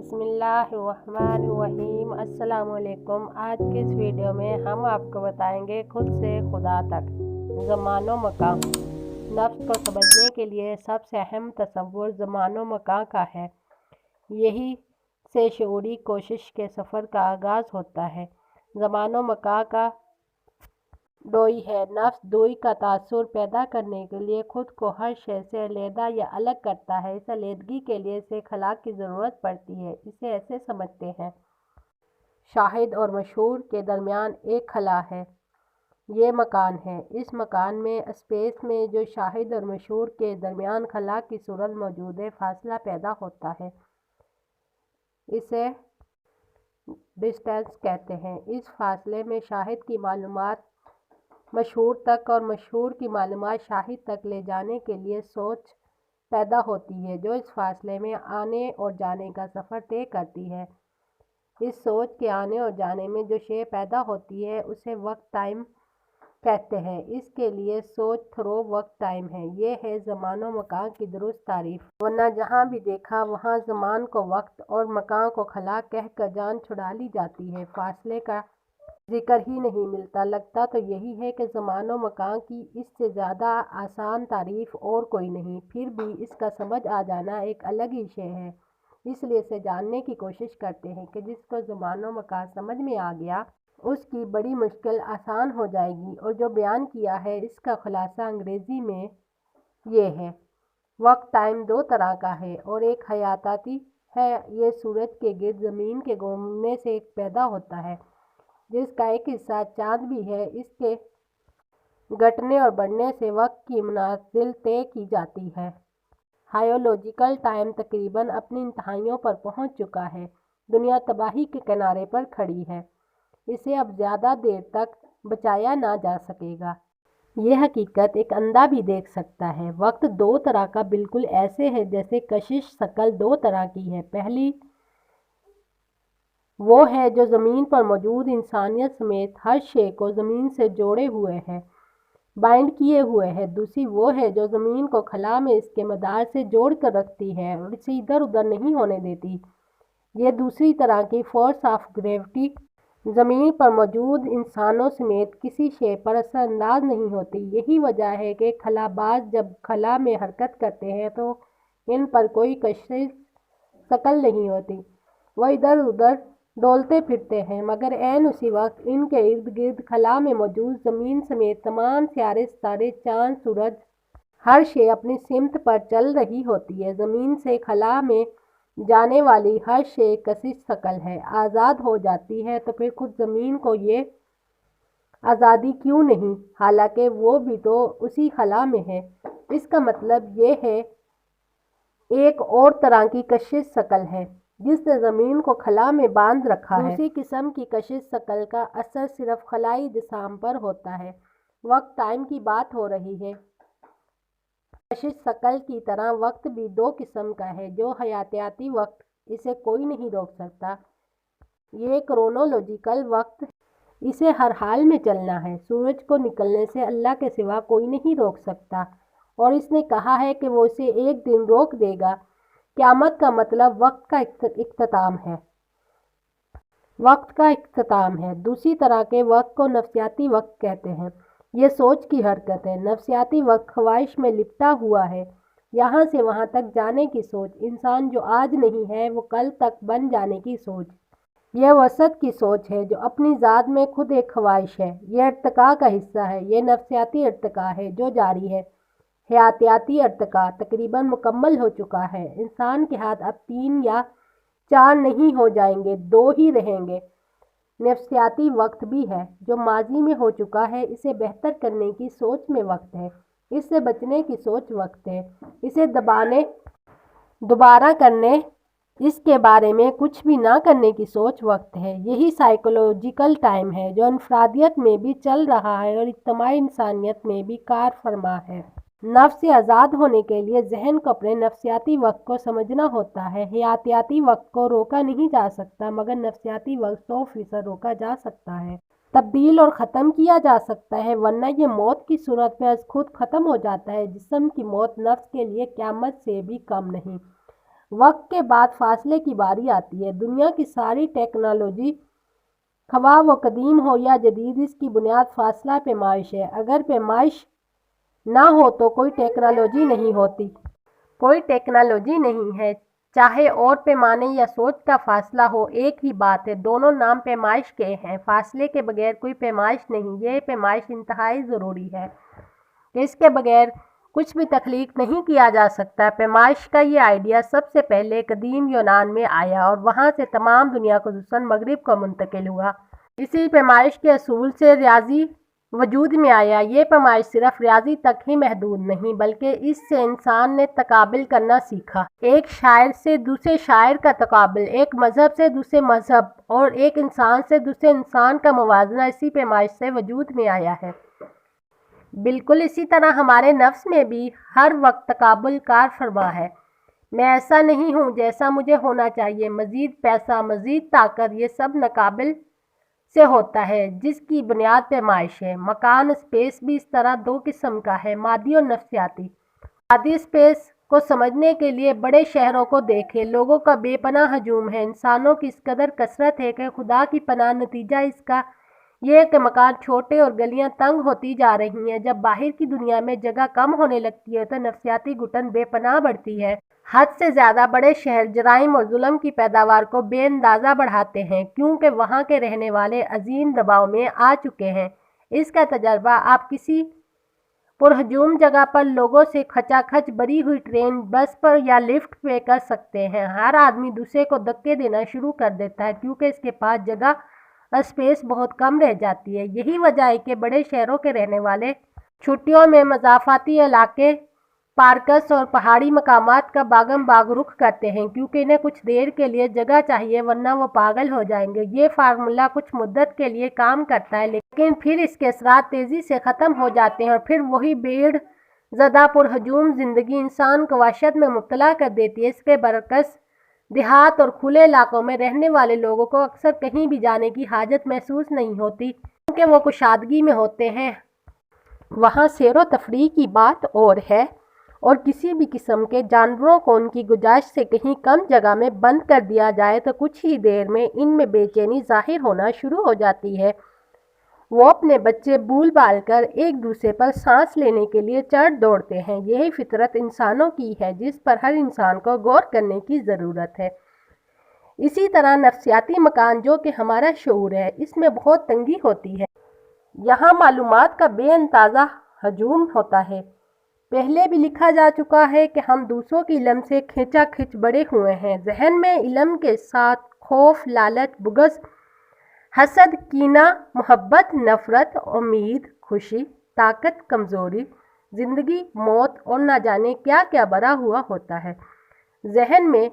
बिस्मिल्लाहिर्रहमानिर्रहीम। अस्सलामुअलैकुम। आज के इस वीडियो में हम आपको बताएंगे खुद से खुदा तक ज़मानो मकान। नफ्स को समझने के लिए सबसे अहम तसव्वुर ज़मानो मकान का है। यही से शऊरी कोशिश के सफ़र का आगाज़ होता है। ज़मानो मकान का डोई है। नफ्स दुई का तासुर पैदा करने के लिए खुद को हर शय से अलहदा या अलग करता है। इस अलहदगी के लिए इसे खला की ज़रूरत पड़ती है। इसे ऐसे समझते हैं, शाहिद और मशहूर के दरमियान एक खला है, ये मकान है। इस मकान में स्पेस में जो शाहिद और मशहूर के दरमियान खला की सूरत मौजूद है, फासला पैदा होता है, इसे डिस्टेंस कहते हैं। इस फासले में शाहिद की मालूमात मशहूर तक और मशहूर की मालूमात शाहिद तक ले जाने के लिए सोच पैदा होती है, जो इस फासले में आने और जाने का सफ़र तय करती है। इस सोच के आने और जाने में जो शय पैदा होती है, उसे वक्त टाइम कहते हैं। इसके लिए सोच थ्रो वक्त टाइम है। ये है ज़मानो मकान की दुरुस्त तारीफ। वरना जहाँ भी देखा वहाँ ज़मान को वक्त और मकान को खला कह कर जान छुड़ा ली जाती है। फासले का जिक्र ही नहीं मिलता। लगता तो यही है कि ज़मानो मकान की इससे ज़्यादा आसान तारीफ और कोई नहीं। फिर भी इसका समझ आ जाना एक अलग ही शय है। इसलिए इसे जानने की कोशिश करते हैं कि जिसको ज़मानो मकान समझ में आ गया, उसकी बड़ी मुश्किल आसान हो जाएगी। और जो बयान किया है, इसका खुलासा अंग्रेज़ी में ये है। वक्त टाइम दो तरह का है और एक हयाताती है। ये सूरज के गिर्द ज़मीन के घूमने से पैदा होता है, जिसका एक हिस्सा चाँद भी है। इसके घटने और बढ़ने से वक्त की मनाजिल तय की जाती है। हायोलॉजिकल टाइम तकरीबन अपनी इंतहाइयों पर पहुंच चुका है। दुनिया तबाही के किनारे पर खड़ी है। इसे अब ज़्यादा देर तक बचाया ना जा सकेगा। यह हकीकत एक अंधा भी देख सकता है। वक्त दो तरह का बिल्कुल ऐसे है जैसे कशिश शक्ल दो तरह की है। पहली वो है जो ज़मीन पर मौजूद इंसानियत समेत हर शय को ज़मीन से जोड़े हुए है, बाइंड किए हुए है। दूसरी वो है जो ज़मीन को खला में इसके मदार से जोड़ कर रखती है और इसे इधर उधर नहीं होने देती। ये दूसरी तरह की फोर्स ऑफ ग्रेविटी ज़मीन पर मौजूद इंसानों समेत किसी शय पर असरअंदाज नहीं होती। यही वजह है कि खलाबाज जब खला में हरकत करते हैं तो इन पर कोई कशिश शक्ल नहीं होती। वह इधर उधर डोलते फिरते हैं, मगर ऐन उसी वक्त इनके इर्द गिर्द खला में मौजूद ज़मीन समेत तमाम सियारे सितारे, चाँद, सूरज, हर शय अपनी सिमत पर चल रही होती है। ज़मीन से खला में जाने वाली हर शय कशिश शक्ल है। आज़ाद हो जाती है तो फिर खुद ज़मीन को ये आज़ादी क्यों नहीं, हालांकि वो भी तो उसी खला में है। इसका मतलब ये है एक और तरह की कशिश शक्ल है जिसने ज़मीन को खला में बांध रखा है। दूसरी किस्म की कशिश शक्ल का असर सिर्फ खलाई जिस्म पर होता है। वक्त टाइम की बात हो रही है। कशिश शक्ल की तरह वक्त भी दो किस्म का है। जो हयातियाती वक्त, इसे कोई नहीं रोक सकता। ये क्रोनोलॉजिकल वक्त, इसे हर हाल में चलना है। सूरज को निकलने से अल्लाह के सिवा कोई नहीं रोक सकता और इसने कहा है कि वो इसे एक दिन रोक देगा। क़यामत का मतलब वक्त का इख्तिताम है। वक्त का इख्तिताम है। दूसरी तरह के वक्त को नफ्सियाती वक्त कहते हैं। ये सोच की हरकत है। नफ्सियाती वक्त ख्वाहिश में लिपटा हुआ है, यहाँ से वहाँ तक जाने की सोच। इंसान जो आज नहीं है वो कल तक बन जाने की सोच। यह वसत की सोच है जो अपनी ज़ात में खुद एक ख्वाहिश है। यह इर्तिका का हिस्सा है। यह नफ्सियाती इर्तिका है जो जारी है। हयातियाती इर्तिका तकरीबन मुकम्मल हो चुका है। इंसान के हाथ अब 3 या 4 नहीं हो जाएंगे, 2 ही रहेंगे। नफ्सियाती वक्त भी है जो माजी में हो चुका है। इसे बेहतर करने की सोच में वक्त है। इससे बचने की सोच वक्त है। इसे दोबारा करने, इसके बारे में कुछ भी ना करने की सोच वक्त है। यही साइकोलॉजिकल टाइम है जो अनफरादियत में भी चल रहा है और इज्तिमाई इंसानियत में भी कार फरमा है। नफ्स से आज़ाद होने के लिए जहन को अपने नफ्सियाती वक्त को समझना होता है। हयातियाती वक्त को रोका नहीं जा सकता, मगर नफ्सियाती वक्त 100% रोका जा सकता है, तब्दील और ख़त्म किया जा सकता है। वरना ये मौत की सूरत में खुद ख़त्म हो जाता है। जिस्म की मौत नफ्स के लिए क़यामत से भी कम नहीं। وقت کے بعد فاصلے کی باری آتی ہے۔ دنیا کی ساری ٹیکنالوجی خواہ وہ قدیم ہو یا جدید، اس کی بنیاد فاصلہ پیمائش ہے۔ اگر پیمائش نہ ہو تو کوئی ٹیکنالوجی نہیں ہوتی۔ کوئی ٹیکنالوجی نہیں ہے، چاہے اور پیمانے یا سوچ کا فاصلہ ہو، ایک ہی بات ہے، دونوں نام پیمائش کے ہیں۔ فاصلے کے بغیر کوئی پیمائش نہیں۔ یہ پیمائش انتہائی ضروری ہے کہ اس کے بغیر کچھ بھی تخلیق نہیں کیا جا سکتا۔ پیمائش کا یہ آئیڈیا سب سے پہلے قدیم یونان میں آیا اور وہاں سے تمام دنیا خصوصاً مغرب کو منتقل ہوا۔ اسی پیمائش کے اصول سے ریاضی وجود میں آیا۔ یہ پیمائش صرف ریاضی تک ہی محدود نہیں بلکہ اس سے انسان نے تقابل کرنا سیکھا۔ ایک شاعر سے دوسرے شاعر کا تقابل، ایک مذہب سے دوسرے مذہب اور ایک انسان سے دوسرے انسان کا موازنہ اسی پیمائش سے وجود میں آیا ہے۔ بالکل اسی طرح ہمارے نفس میں بھی ہر وقت تقابل کار فرما ہے۔ میں ایسا نہیں ہوں جیسا مجھے ہونا چاہیے، مزید پیسہ، مزید طاقت، یہ سب ناقابل سے ہوتا ہے جس کی بنیاد پیمائش ہے۔ مکان اسپیس بھی اس طرح دو قسم کا ہے، مادی اور نفسیاتی۔ مادی اسپیس کو سمجھنے کے لیے بڑے شہروں کو دیکھیں۔ لوگوں کا بے پناہ ہجوم ہے، انسانوں کی اس قدر کثرت ہے کہ خدا کی پناہ۔ نتیجہ اس کا یہ ہے کہ مکان چھوٹے اور گلیاں تنگ ہوتی جا رہی ہیں۔ جب باہر کی دنیا میں جگہ کم ہونے لگتی ہے تو نفسیاتی گھٹن بے پناہ بڑھتی ہے۔ حد سے زیادہ بڑے شہر جرائم اور ظلم کی پیداوار کو بے اندازہ بڑھاتے ہیں کیونکہ وہاں کے رہنے والے عظیم دباؤ میں آ چکے ہیں۔ اس کا تجربہ آپ کسی پرہجوم جگہ پر لوگوں سے کھچا کھچ بھری ہوئی ٹرین، بس پر یا لفٹ میں کر سکتے ہیں۔ ہر آدمی دوسرے کو دھکے دینا شروع کر دیتا ہے کیونکہ اس کے پاس جگہ اسپیس بہت کم رہ جاتی ہے۔ یہی وجہ ہے کہ بڑے شہروں کے رہنے والے چھٹیوں میں مضافاتی علاقے، پارکس اور پہاڑی مقامات کا باغم باغ رخ کرتے ہیں کیونکہ انہیں کچھ دیر کے لیے جگہ چاہیے ورنہ وہ پاگل ہو جائیں گے۔ یہ فارمولہ کچھ مدت کے لیے کام کرتا ہے لیکن پھر اس کے اثرات تیزی سے ختم ہو جاتے ہیں اور پھر وہی بھیڑ زدہ پرہجوم زندگی انسان کو وحشت میں مبتلا کر دیتی ہے۔ اس کے برعکس دیہات اور کھلے علاقوں میں رہنے والے لوگوں کو اکثر کہیں بھی جانے کی حاجت محسوس نہیں ہوتی کیونکہ وہ کشادگی میں ہوتے ہیں۔ وہاں سیر و تفریح کی بات اور ہے اور کسی بھی قسم کے جانوروں کو ان کی گنجائش سے کہیں کم جگہ میں بند کر دیا جائے تو کچھ ہی دیر میں ان میں بے چینی ظاہر ہونا شروع ہو جاتی ہے۔ وہ اپنے بچے بھول بھال کر ایک دوسرے پر سانس لینے کے لیے چڑھ دوڑتے ہیں۔ یہی فطرت انسانوں کی ہے جس پر ہر انسان کو غور کرنے کی ضرورت ہے۔ اسی طرح نفسیاتی مکان جو کہ ہمارا شعور ہے، اس میں بہت تنگی ہوتی ہے۔ یہاں معلومات کا بے اندازہ ہجوم ہوتا ہے۔ پہلے بھی لکھا جا چکا ہے کہ ہم دوسروں کے علم سے کھینچا کھینچ بڑے ہوئے ہیں۔ ذہن میں علم کے ساتھ خوف، لالچ، بغض، حسد، کینہ، محبت، نفرت، امید، خوشی، طاقت، کمزوری، زندگی، موت اور نہ جانے کیا کیا بھرا ہوا ہوتا ہے۔ ذہن میں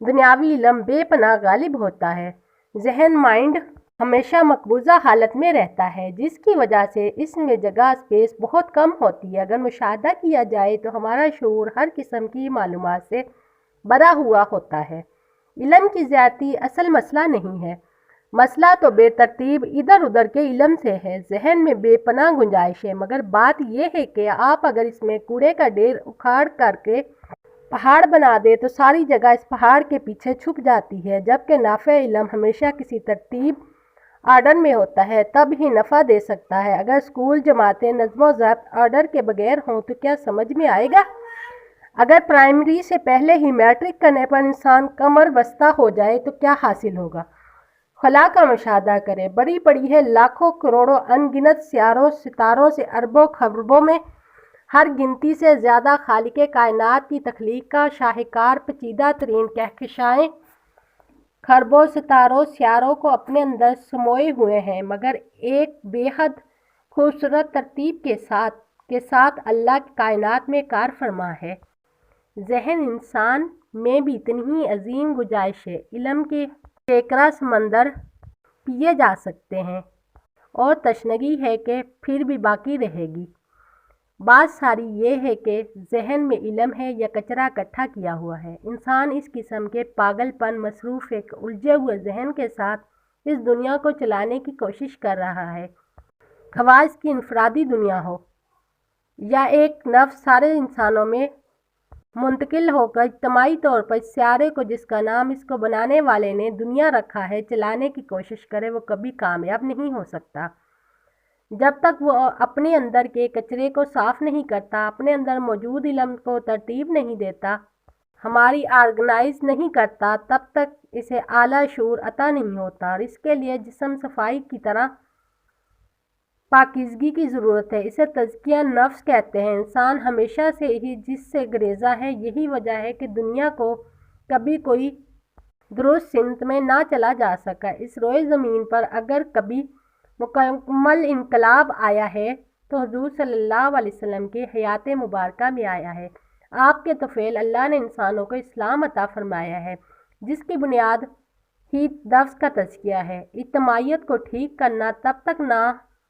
دنیاوی علم بے پناہ غالب ہوتا ہے۔ ذہن مائنڈ ہمیشہ مقبوضہ حالت میں رہتا ہے جس کی وجہ سے اس میں جگہ اسپیس بہت کم ہوتی ہے۔ اگر مشاہدہ کیا جائے تو ہمارا شعور ہر قسم کی معلومات سے بھرا ہوا ہوتا ہے۔ علم کی زیادتی اصل مسئلہ نہیں ہے، مسئلہ تو بے ترتیب ادھر ادھر کے علم سے ہے۔ ذہن میں بے پناہ گنجائش ہے مگر بات یہ ہے کہ آپ اگر اس میں کوڑے کا ڈھیر اکھاڑ کر کے پہاڑ بنا دے تو ساری جگہ اس پہاڑ کے پیچھے چھپ جاتی ہے، جبکہ نافع علم ہمیشہ کسی ترتیب آرڈر میں ہوتا ہے تب ہی نفع دے سکتا ہے۔ اگر اسکول جماعتیں نظم و ضبط آرڈر کے بغیر ہوں تو کیا سمجھ میں آئے گا؟ اگر پرائمری سے پہلے ہی میٹرک کرنے پر انسان کمر بستہ ہو جائے تو کیا حاصل ہوگا؟ خلا کا مشاہدہ کریں، بڑی پڑی ہے لاکھوں کروڑوں ان گنت سیاروں ستاروں سے اربوں خربوں میں ہر گنتی سے زیادہ خالق کائنات کی تخلیق کا شاہکار پیچیدہ ترین کہکشائیں خربوں ستاروں سیاروں کو اپنے اندر سموئے ہوئے ہیں مگر ایک بے حد خوبصورت ترتیب کے ساتھ اللہ کی کائنات میں کار فرما ہے۔ ذہن انسان میں بھی اتنی ہی عظیم گنجائش ہے۔ علم کے سینکڑا سمندر پیے جا سکتے ہیں اور تشنگی ہے کہ پھر بھی باقی رہے گی۔ بات ساری یہ ہے کہ ذہن میں علم ہے یا کچرا اکٹھا کیا ہوا ہے۔ انسان اس قسم کے پاگل پن مصروف ایک الجھے ہوئے ذہن کے ساتھ اس دنیا کو چلانے کی کوشش کر رہا ہے، خواہ اس کی انفرادی دنیا ہو یا ایک نفس سارے انسانوں میں मुंतकिल होकर इज्तमाई तौर पर इस सियारे को, जिसका नाम इसको बनाने वाले ने दुनिया रखा है, चलाने की कोशिश करे, वो कभी कामयाब नहीं हो सकता। जब तक वो अपने अंदर के कचरे को साफ नहीं करता, अपने अंदर मौजूद इल्म को तरतीब नहीं देता, हमारी ऑर्गेनाइज नहीं करता, तब तक इसे आला शूर अता नहीं होता। और इसके लिए जिस्म सफाई की तरह पाकीज़गी की ज़रूरत है। इसे तज़किया नफ्स कहते हैं। इंसान हमेशा से ही जिससे गुरेज़ा है, यही वजह है कि दुनिया को कभी कोई दुरुस्त सिमत में ना चला जा सका। इस रोए ज़मीन पर अगर कभी मुकम्मल इनकलाब आया है तो हुज़ूर सल्लल्लाहु अलैहि वसल्लम की हयात मुबारका में आया है। आपके तोफ़ैल अल्लाह ने इंसानों को इस्लाम अता फ़रमाया है, जिसकी बुनियाद ही नफ्स का तज़किया है। इज्तिमाइयत को ठीक करना तब तक ना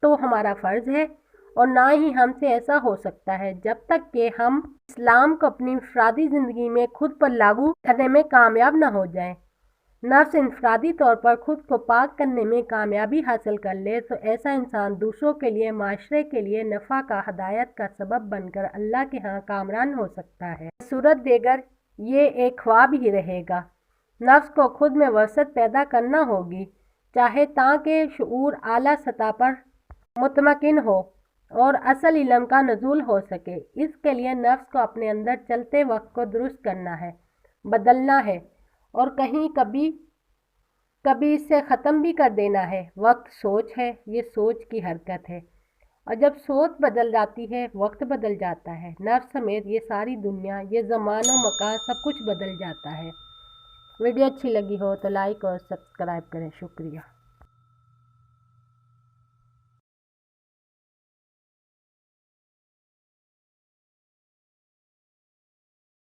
तो हमारा फ़र्ज़ है और ना ही हमसे ऐसा हो सकता है जब तक कि हम इस्लाम को अपनी इंफरादी ज़िंदगी में खुद पर लागू करने में कामयाब ना हो जाएं। नफ्स इंफरादी तौर पर खुद को पाक करने में कामयाबी हासिल कर ले तो ऐसा इंसान दूसरों के लिए, माशरे के लिए नफ़ा का, हदायत का सबब बनकर अल्लाह के यहाँ कामरान हो सकता है। सूरत देगर ये एक ख्वाब ही रहेगा। नफ्स को खुद में वसत पैदा करना होगी, चाहे ताकि शऊर आला सतह पर मुतमकिन हो और असल इल्म का नज़ूल हो सके। इसके लिए नफ्स को अपने अंदर चलते वक्त को दुरुस्त करना है, बदलना है और कहीं कभी कभी इसे ख़त्म भी कर देना है। वक्त सोच है, ये सोच की हरकत है और जब सोच बदल जाती है, वक्त बदल जाता है। नफ्स समेत ये सारी दुनिया, ये ज़मान और मकान सब कुछ बदल जाता है। वीडियो अच्छी लगी हो तो लाइक और सब्सक्राइब करें। शुक्रिया।